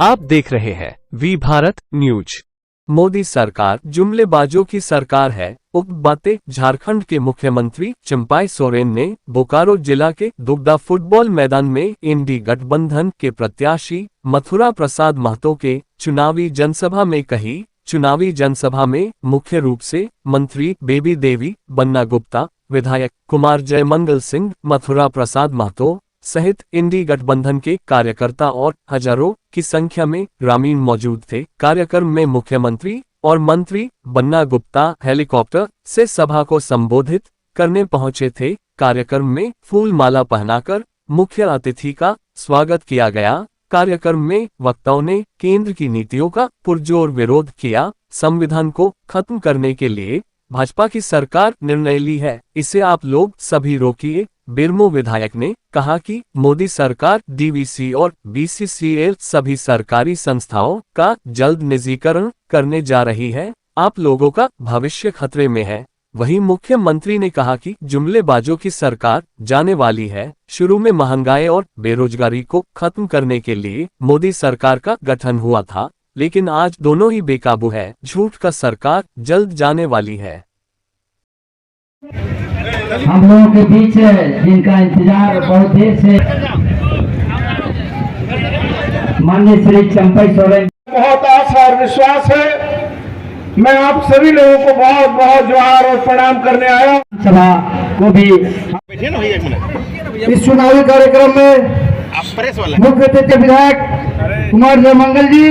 आप देख रहे हैं वी भारत न्यूज। मोदी सरकार जुमलेबाजों की सरकार है। उक्त बातें झारखंड के मुख्यमंत्री चंपाई सोरेन ने बोकारो जिला के दुगदा फुटबॉल मैदान में इंडी गठबंधन के प्रत्याशी मथुरा प्रसाद महतो के चुनावी जनसभा में कही। चुनावी जनसभा में मुख्य रूप से मंत्री बेबी देवी, बन्ना गुप्ता, विधायक कुमार जयमंगल सिंह, मथुरा प्रसाद महतो सहित इंडी गठबंधन के कार्यकर्ता और हजारों की संख्या में ग्रामीण मौजूद थे। कार्यक्रम में मुख्यमंत्री और मंत्री बन्ना गुप्ता हेलीकॉप्टर से सभा को संबोधित करने पहुंचे थे। कार्यक्रम में फूल माला पहनाकर मुख्य अतिथि का स्वागत किया गया। कार्यक्रम में वक्ताओं ने केंद्र की नीतियों का पुरजोर विरोध किया। संविधान को खत्म करने के लिए भाजपा की सरकार निर्णय ली है, इसे आप लोग सभी रोकिए। बिरमो विधायक ने कहा कि मोदी सरकार डीवीसी और बीसीसीएल सभी सरकारी संस्थाओं का जल्द निजीकरण करने जा रही है। आप लोगों का भविष्य खतरे में है। वहीं मुख्यमंत्री ने कहा कि जुमलेबाजों की सरकार जाने वाली है। शुरू में महंगाई और बेरोजगारी को खत्म करने के लिए मोदी सरकार का गठन हुआ था, लेकिन आज दोनों ही बेकाबू है। झूठ का सरकार जल्द जाने वाली है। हम लोगों के बीच है जिनका इंतजार बहुत देर से माननीय श्री चंपाई सोरेन, बहुत आशा और विश्वास है। मैं आप सभी लोगों को बहुत बहुत जोहार और प्रणाम करने आया। सभा को भी इस चुनावी कार्यक्रम में मुख्य अतिथि विधायक कुमार जयमंगल जी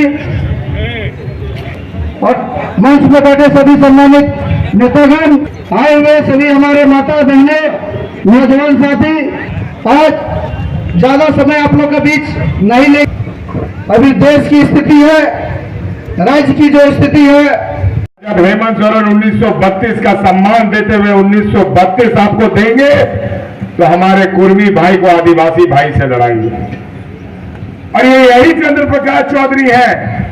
और मंच पर बैठे सभी सम्मानित नेतागण, आए हुए सभी हमारे माता बहने, नौजवान साथी, आज ज्यादा समय आप लोग के बीच नहीं ले। अभी देश की स्थिति है, राज्य की जो स्थिति है, जब हेमंत सोरेन 1932 का सम्मान देते हुए 1932 आपको देंगे तो हमारे कुर्मी भाई को आदिवासी भाई से लड़ाएंगे। और ये यही चंद्र प्रकाश चौधरी है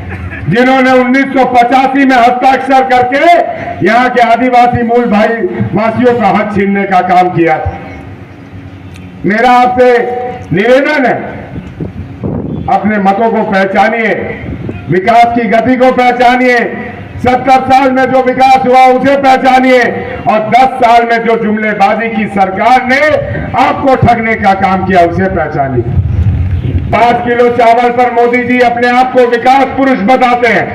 जिन्होंने 1985 में हस्ताक्षर करके यहाँ के आदिवासी मूल भाई वासियों का हक छीनने का काम किया था। मेरा आपसे निवेदन है, अपने मतों को पहचानिए, विकास की गति को पहचानिए। 70 साल में जो विकास हुआ उसे पहचानिए और 10 साल में जो जुमलेबाजी की सरकार ने आपको ठगने का काम किया उसे पहचानिए। 5 किलो चावल पर मोदी जी अपने आप को विकास पुरुष बताते हैं,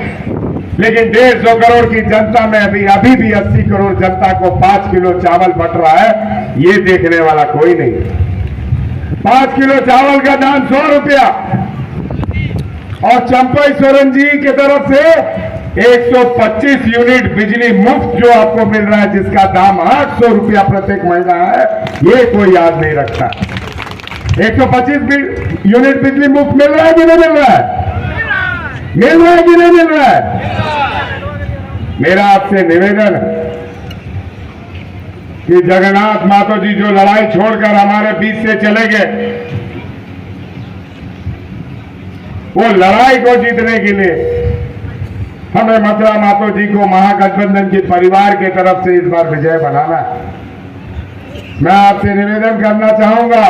लेकिन 150 करोड़ की जनता में अभी भी 80 करोड़ जनता को 5 किलो चावल बट रहा है, ये देखने वाला कोई नहीं। 5 किलो चावल का दाम 100 रुपया और चंपाई सोरेन जी की तरफ से 125 यूनिट बिजली मुफ्त जो आपको मिल रहा है, जिसका दाम 800 रुपया प्रत्येक महीना है, ये कोई याद नहीं रखता। 125 यूनिट बिजली मुफ्त मिल रहा है कि नहीं मिल रहा है? मिल रहा है कि नहीं मिल रहा है? मेरा आपसे निवेदन है कि जगन्नाथ महतो जी जो लड़ाई छोड़कर हमारे बीच से चले गए, वो लड़ाई को जीतने के लिए हमें मथुरा महतो जी को महागठबंधन के परिवार के तरफ से इस बार विजय बनाना है। मैं आपसे निवेदन करना चाहूंगा,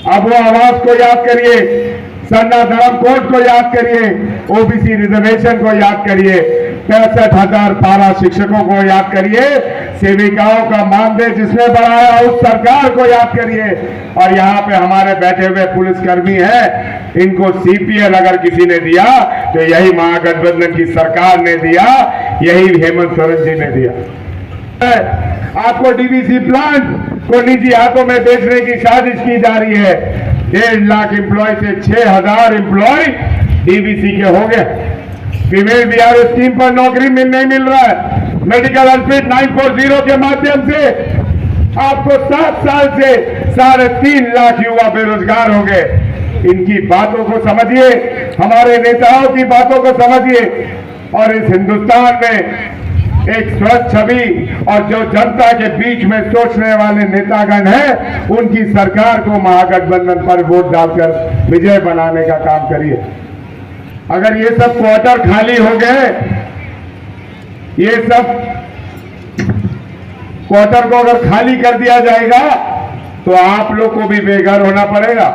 अब वो आवाज को याद करिए, सरना धर्म कोड को याद करिए, ओबीसी रिजर्वेशन को याद करिए, 65,000 पारा शिक्षकों को याद करिए, सेविकाओं का मानदेय जिसने बढ़ाया उस सरकार को याद करिए, और यहाँ पे हमारे बैठे हुए पुलिसकर्मी हैं, इनको सीपीएल अगर किसी ने दिया तो यही महागठबंधन की सरकार ने दिया, यही हेमंत सोरेन जी ने दिया। आपको डीवीसी प्लांट को निजी हाथों में बेचने की साजिश की जा रही है। 1.5 लाख एम्प्लॉय से 6,000 एम्प्लॉय डीवीसी के हो गए। फीमेल बीआरओ स्कीम पर नौकरी नहीं मिल रहा है। मेडिकल अनफिट 940 के माध्यम से आपको 7 साल से 3.5 लाख युवा बेरोजगार हो गए। इनकी बातों को समझिए, हमारे नेताओं की बातों को समझिए और इस हिंदुस्तान में एक स्वच्छ छवि और जो जनता के बीच में सोचने वाले नेतागण हैं, उनकी सरकार को महागठबंधन पर वोट डालकर विजय बनाने का काम करिए। अगर ये सब क्वार्टर खाली हो गए, ये सब क्वार्टर को अगर खाली कर दिया जाएगा तो आप लोग को भी बेघर होना पड़ेगा।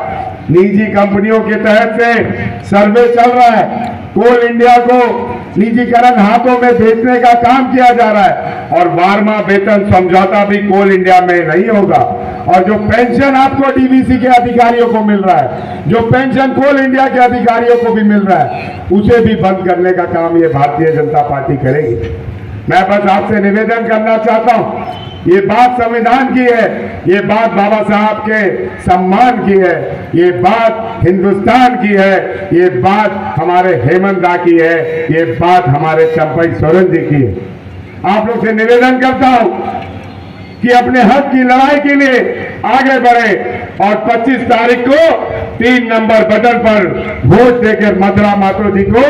निजी कंपनियों के तहत से सर्वे चल रहा है। कोल इंडिया को निजीकरण हाथों में बेचने का काम किया जा रहा है और 12वां वेतन समझौता भी कोल इंडिया में नहीं होगा। और जो पेंशन आपको डीवीसी के अधिकारियों को मिल रहा है, जो पेंशन कोल इंडिया के अधिकारियों को भी मिल रहा है, उसे भी बंद करने का काम ये भारतीय जनता पार्टी करेगी। मैं बस आपसे निवेदन करना चाहता हूं, ये बात संविधान की है, ये बात बाबा साहब के सम्मान की है, ये बात हिंदुस्तान की है, ये बात हमारे हेमंत दा की है, ये बात हमारे चंपाई सोरेन जी की है। आप लोग से निवेदन करता हूं कि अपने हक की लड़ाई के लिए आगे बढ़े और 25 तारीख को 3 नंबर बटन पर वोट देकर मथुरा मातो जी को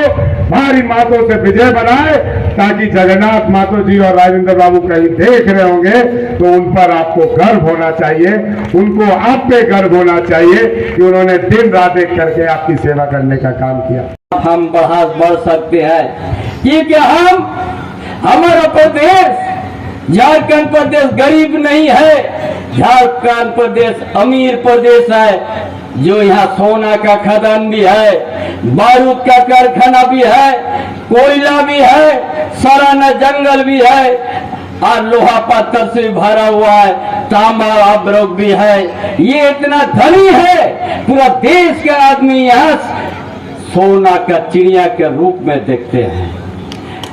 भारी मातों से विजय बनाए, ताकि जगन्नाथ मातो जी और राजेंद्र बाबू कहीं देख रहे होंगे तो उन पर आपको गर्व होना चाहिए, उनको आप पे गर्व होना चाहिए कि उन्होंने दिन रात एक करके आपकी सेवा करने का काम किया। हम बढ़ सकते हैं क्योंकि हमारा प्रदेश झारखंड प्रदेश गरीब नहीं है, झारखंड प्रदेश अमीर प्रदेश है। जो यहाँ सोना का खदान भी है, बारूद का कारखाना भी है, कोयला भी है, सराना जंगल भी है और लोहा पत्थर से भरा हुआ है, तांबा अब्रोक भी है। ये इतना धनी है, पूरा देश के आदमी यहाँ सोना का चिड़िया के रूप में देखते हैं।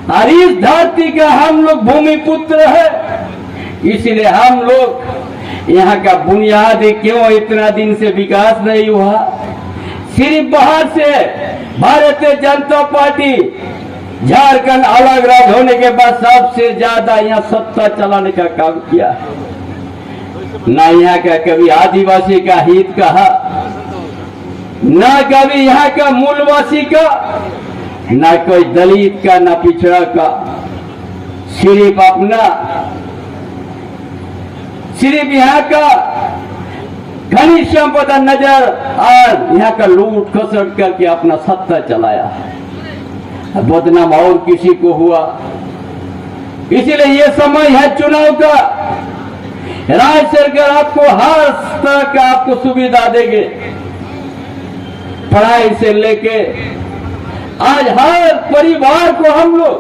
और इस धरती का हम लोग भूमि पुत्र है, इसलिए हम लोग यहाँ का बुनियादी क्यों इतना दिन से विकास नहीं हुआ। सिर्फ बाहर से भारतीय जनता पार्टी झारखंड अलग राज्य होने के बाद सबसे ज्यादा यहाँ सत्ता चलाने का काम किया। ना यहाँ का कभी आदिवासी का हित कहा, ना कभी यहाँ का मूलवासी का, ना कोई दलित का, ना पिछड़ा का। सिर्फ यहाँ का खनिज संपदा नजर और यहाँ का लूट खसट करके अपना सत्ता चलाया। बदनाम और किसी को हुआ। इसीलिए ये समय है चुनाव का। राज्य सरकार आपको हर तरह का आपको सुविधा देंगे, पढ़ाई से लेके आज हर परिवार को हम लोग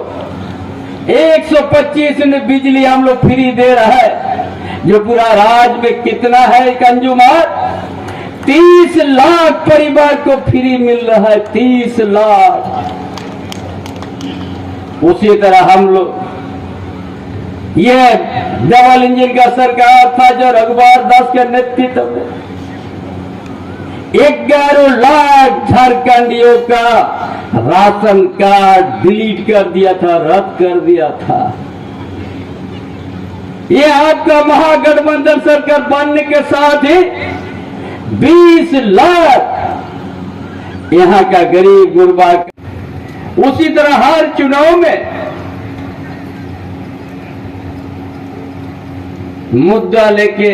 125 यूनिट बिजली हम लोग फ्री दे रहा है। जो पूरा राज्य में कितना है कंज्यूमर, 30 लाख परिवार को फ्री मिल रहा है, 30 लाख। उसी तरह हम लोग ये डबल इंजन का सरकार था जो रघुवर दास के नेतृत्व में 11 लाख झारखंडियों का राशन कार्ड डिलीट कर दिया था, रद्द कर दिया था। ये आपका महागठबंधन सरकार बनने के साथ ही 20 लाख यहाँ का गरीब गुरबा। उसी तरह हर चुनाव में मुद्दा लेके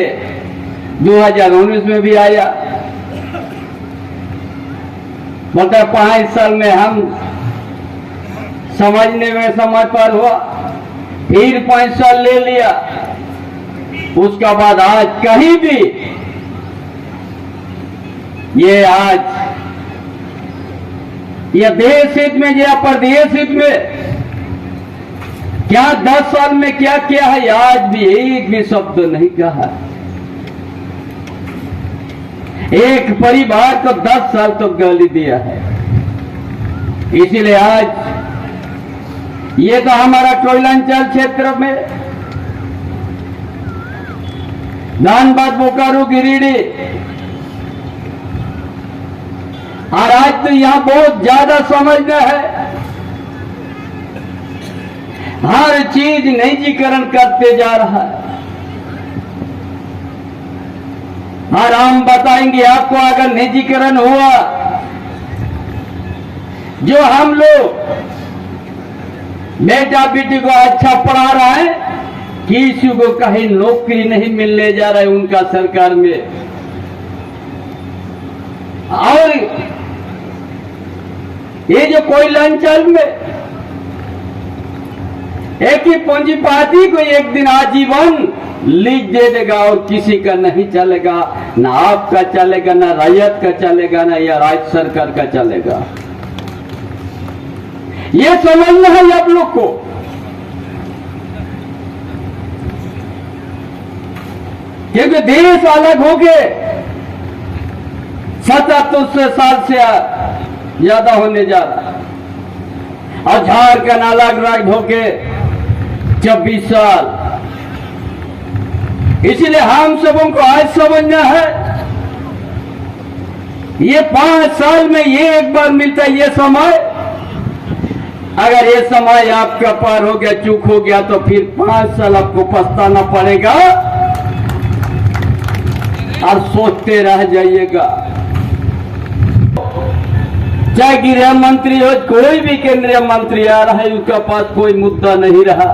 2019 में भी आया, मतलब 5 साल में हम समझने में समय पर हुआ, फिर 5 साल ले लिया। उसका बाद आज कहीं भी ये आज या देश हित में या प्रदेश हित में क्या 10 साल में क्या किया है, आज भी एक भी शब्द नहीं कहा। एक परिवार को 10 साल तो गाली दिया है। इसीलिए आज ये तो हमारा कोयलांचल क्षेत्र में धनबाद, बोकारो, गिरिडीह, और आज तो यहां बहुत ज्यादा समझना है। हर चीज निजीकरण करते जा रहा है। और हम बताएंगे आपको, अगर निजीकरण हुआ, जो हम लोग बेटा बेटी को अच्छा पढ़ा रहा है, किसी को कहीं नौकरी नहीं मिलने जा रहा है उनका सरकार में। और ये जो कोयलांचल में एक ही पूंजीपति को एक दिन आजीवन लीज दे देगा और किसी का नहीं चलेगा, ना आपका चलेगा, ना रैयत का चलेगा, ना या राज्य सरकार का चलेगा। ये समझना है आप लोग को। क्योंकि देश अलग हो गए 77 साल से ज्यादा होने जा रहा, और झारखंड अलग अलग होके 26 साल। इसलिए हम सबों को आज समझना है, ये 5 साल में ये एक बार मिलता है ये समय। अगर ये समय आपका पार हो गया, चूक हो गया, तो फिर 5 साल आपको पछताना पड़ेगा और सोचते रह जाइएगा। चाहे गृह मंत्री हो, कोई भी केंद्रीय मंत्री आ रहा है, उसका पास कोई मुद्दा नहीं रहा।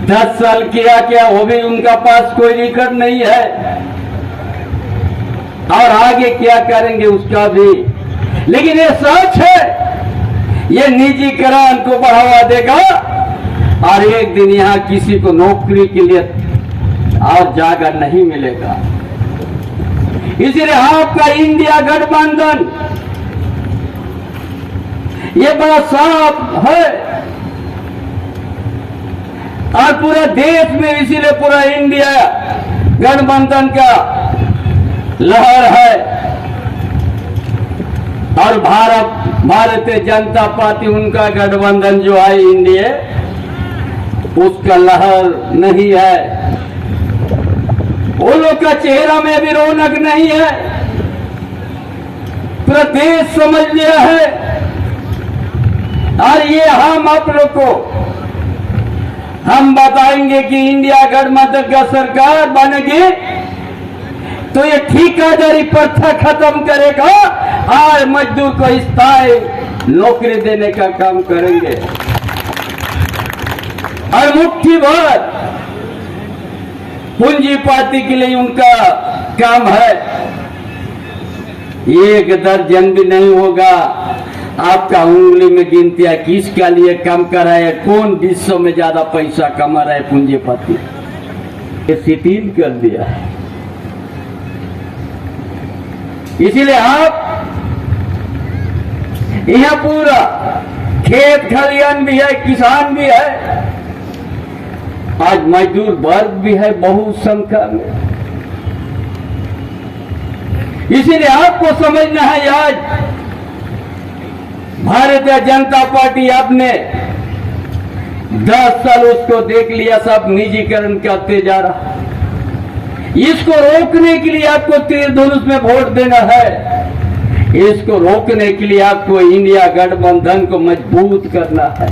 10 साल किया क्या, वो भी उनका पास कोई रिकॉर्ड नहीं है, और आगे क्या करेंगे उसका भी। लेकिन ये सच है, ये निजीकरण को बढ़ावा देगा और एक दिन यहां किसी को नौकरी के लिए और जगह नहीं मिलेगा। इसलिए आपका इंडिया गठबंधन ये बड़ा साफ है, और पूरे देश में इसीलिए पूरा इंडिया गठबंधन का लहर है, और भारतीय जनता पार्टी उनका गठबंधन जो है इंडिया, उसका लहर नहीं है। वो लोग का चेहरा में भी रौनक नहीं है। पूरा देश समझ लिया है, और ये हम आप लोग को हम बताएंगे कि इंडिया गठबंधन का सरकार बनेगी तो ये ठेकेदारी प्रथा खत्म करेगा और मजदूर को स्थायी नौकरी देने का काम करेंगे। और मुट्ठी भर पूंजीपति के लिए उनका काम है, 1 दर्जन भी नहीं होगा। आपका उंगली में गिनती है किसका लिए काम कर रहा है, कौन विश्व में ज्यादा पैसा कमा रहा है पूंजीपति। ये शिथिल कर दिया है। इसीलिए आप यहां पूरा खेत खलियान भी है, किसान भी है, आज मजदूर वर्ग भी है बहुत संख्या में। इसीलिए आपको समझना है, आज भारतीय जनता पार्टी आपने 10 साल उसको देख लिया, सब निजीकरण करते जा रहा। इसको रोकने के लिए आपको तीर धनुष में वोट देना है। इसको रोकने के लिए आपको इंडिया गठबंधन को मजबूत करना है।